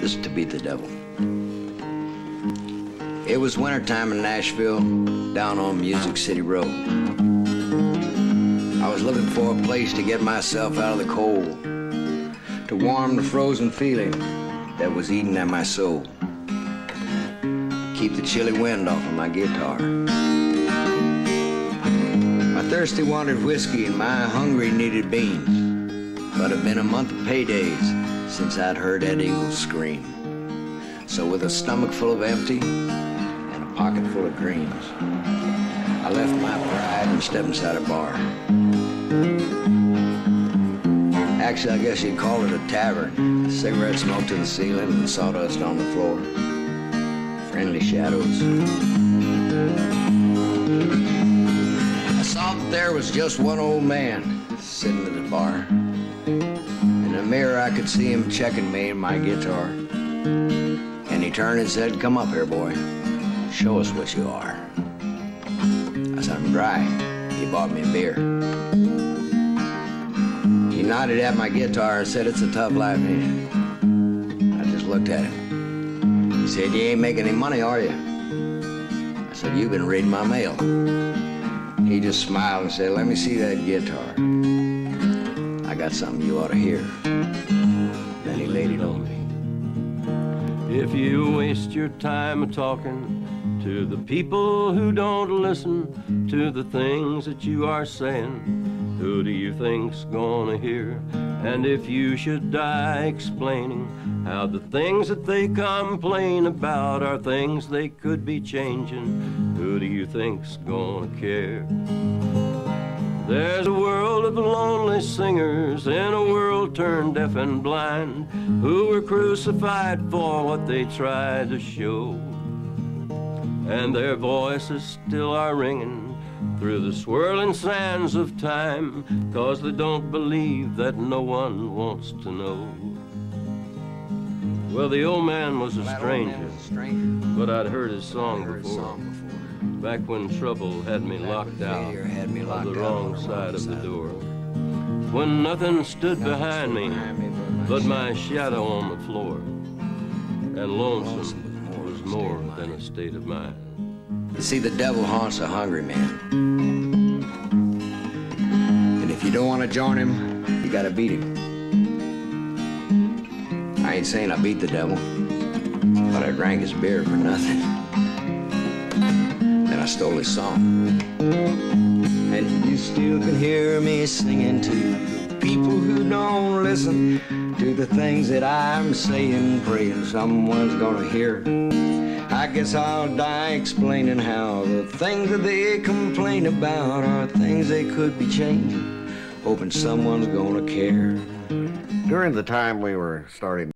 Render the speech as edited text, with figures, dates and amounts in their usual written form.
just to beat the devil. It was wintertime in Nashville, down on Music City Road. I was looking for a place to get myself out of the cold, to warm the frozen feeling that was eating at my soul, keep the chilly wind off of my guitar. My thirsty wanted whiskey and my hungry needed beans, but it'd been a month of paydays since I'd heard that eagle scream. So with a stomach full of empty and a pocket full of dreams, I left my pride and stepped inside a bar. Actually, I guess you'd call it a tavern. Cigarette smoke to the ceiling and sawdust on the floor. Friendly shadows. I saw that there was just one old man sitting at the bar. In the mirror, I could see him checking me and my guitar. And he turned and said, "Come up here, boy. Show us what you are." I said, "I'm dry." He bought me a beer. He nodded at my guitar and said, "It's a tough life, ain't it?" I just looked at him. He said, "You ain't making any money, are you?" I said, "You've been reading my mail." He just smiled and said, "Let me see that guitar. I got something you ought to hear." Then he laid it on me. If you waste your time talking to the people who don't listen to the things that you are saying, who do you think's gonna hear? And if you should die explaining how the things that they complain about are things they could be changing, who do you think's gonna care? There's a world of lonely singers in a world turned deaf and blind, who were crucified for what they tried to show. And their voices still are ringing through the swirling sands of time, 'cause they don't believe that no one wants to know. Well, the old man was a stranger, but I'd heard his song before, back when trouble had me locked out on the wrong side of the door, when nothing stood behind me but my shadow on the floor, and lonesome was more than a state of mind. You see, the devil haunts a hungry man. And if you don't want to join him, you gotta beat him. I ain't saying I beat the devil, but I drank his beer for nothing. Then I stole his song. And you still can hear me singing to people who don't listen to the things that I'm saying, praying someone's gonna hear. I guess I'll die explaining how the things that they complain about are things they could be changing, hoping someone's gonna care. During the time we were starting